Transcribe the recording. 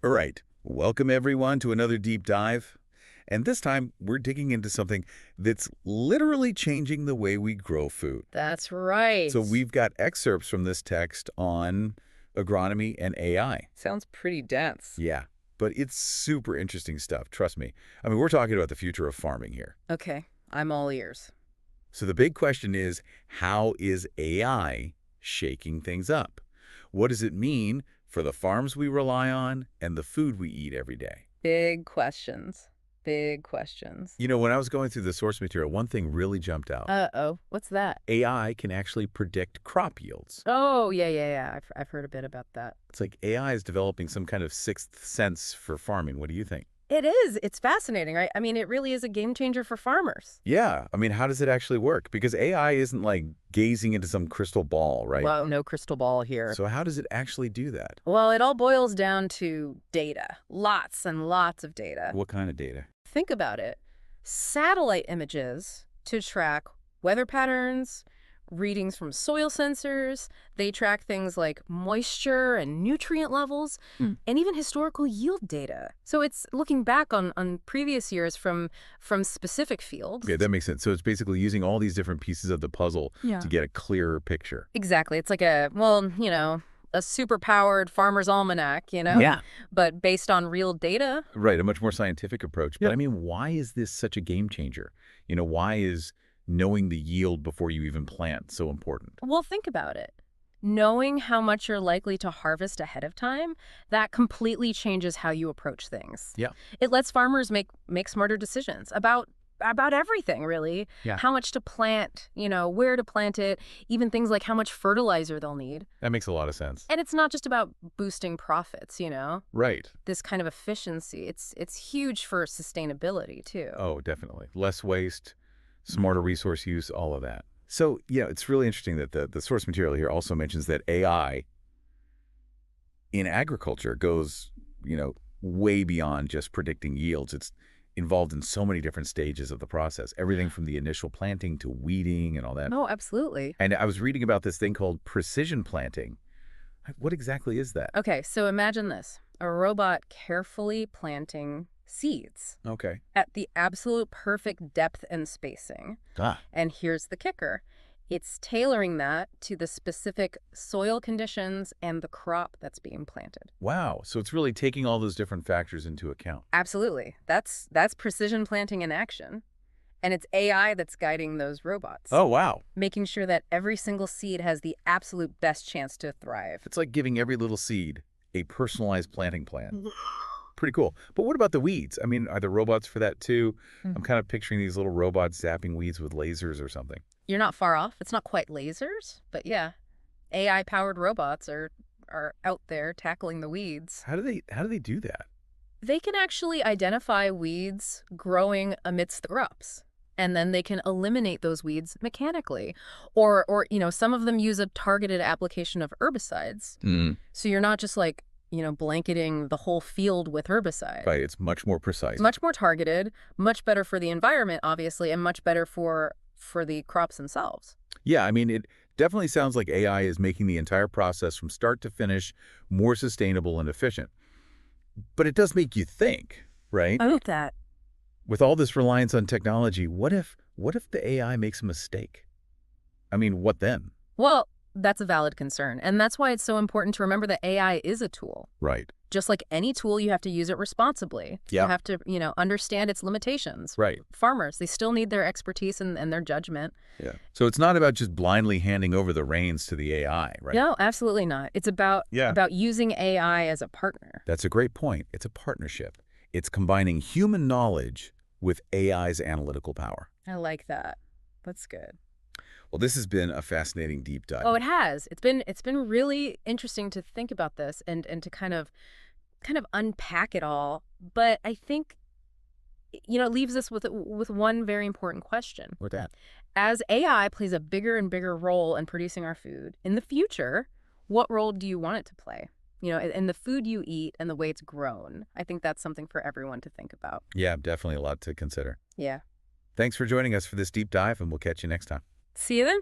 All right. Welcome, everyone, to another deep dive. And this time, we're digging into something that's literally changing the way we grow food. That's right. So we've got excerpts from this text on agronomy and AI. Sounds pretty dense. Yeah, but it's super interesting stuff, trust me. I mean, we're talking about the future of farming here. Okay, I'm all ears. So the big question is, how is AI shaking things up? What does it mean for the farms we rely on and the food we eat every day? Big questions. Big questions. You know, when I was going through the source material, one thing really jumped out. Uh-oh, what's that? AI can actually predict crop yields. Oh, yeah. I've heard a bit about that. It's like AI is developing some kind of sixth sense for farming. What do you think? It is. It's fascinating, right? I mean, it really is a game changer for farmers. Yeah. I mean, how does it actually work? Because AI isn't like gazing into some crystal ball, right? Well, no crystal ball here. So how does it actually do that? Well, it all boils down to data. Lots and lots of data. What kind of data? Think about it. Satellite images to track weather patterns, readings from soil sensors. They track things like moisture and nutrient levels, and even historical yield data. So it's looking back on previous years from specific fields. Okay, that makes sense. So it's basically using all these different pieces of the puzzle to get a clearer picture. Exactly. It's like a super-powered farmer's almanac, Yeah. but based on real data. Right, a much more scientific approach. Yep. But I mean, why is this such a game changer? You know, why is knowing the yield before you even plant so important? Well, think about it. Knowing how much you're likely to harvest ahead of time, that completely changes how you approach things. Yeah. It lets farmers make smarter decisions about everything, really. Yeah. How much to plant, where to plant it, even things like how much fertilizer they'll need. That makes a lot of sense. And it's not just about boosting profits, Right. This kind of efficiency. It's huge for sustainability, too. Oh, definitely. Less waste, smarter resource use, all of that. So, it's really interesting that the source material here also mentions that AI in agriculture goes, way beyond just predicting yields. It's involved in so many different stages of the process, everything from the initial planting to weeding and all that. Oh, absolutely. And I was reading about this thing called precision planting. What exactly is that? Okay, so imagine this. A robot carefully planting seeds Okay. at the absolute perfect depth and spacing. Ah, And here's the kicker. It's tailoring that to the specific soil conditions and the crop that's being planted. wow. So it's really taking all those different factors into account. Absolutely. That's precision planting in action. And it's AI that's guiding those robots. Oh, wow. Making sure that every single seed has the absolute best chance to thrive. It's like giving every little seed a personalized planting plan. Pretty cool. But what about the weeds? I mean, are there robots for that too? I'm kind of picturing these little robots zapping weeds with lasers or something. You're not far off. It's not quite lasers, but yeah, AI-powered robots are out there tackling the weeds. How do they do that? They can actually identify weeds growing amidst the crops, and then they can eliminate those weeds mechanically. Or some of them use a targeted application of herbicides. So you're not just like, blanketing the whole field with herbicide. Right, it's much more precise. It's much more targeted, much better for the environment, obviously, and much better for the crops themselves. Yeah, I mean, it definitely sounds like AI is making the entire process from start to finish more sustainable and efficient. But it does make you think, right? I hope that. With all this reliance on technology, what if the AI makes a mistake? I mean, what then? Well, that's a valid concern. And that's why it's so important to remember that AI is a tool. Right. Just like any tool, you have to use it responsibly. Yeah. You have to, understand its limitations. Right. Farmers, they still need their expertise and their judgment. Yeah. So it's not about just blindly handing over the reins to the AI, right? No, absolutely not. It's about using AI as a partner. That's a great point. It's a partnership. It's combining human knowledge with AI's analytical power. I like that. That's good. Well, this has been a fascinating deep dive. Oh, it has. It's been really interesting to think about this and to kind of unpack it all. But I think, it leaves us with one very important question. What's that? As AI plays a bigger and bigger role in producing our food, in the future, what role do you want it to play? In the food you eat and the way it's grown. I think that's something for everyone to think about. Yeah, definitely a lot to consider. Yeah. Thanks for joining us for this deep dive, and we'll catch you next time. See you then.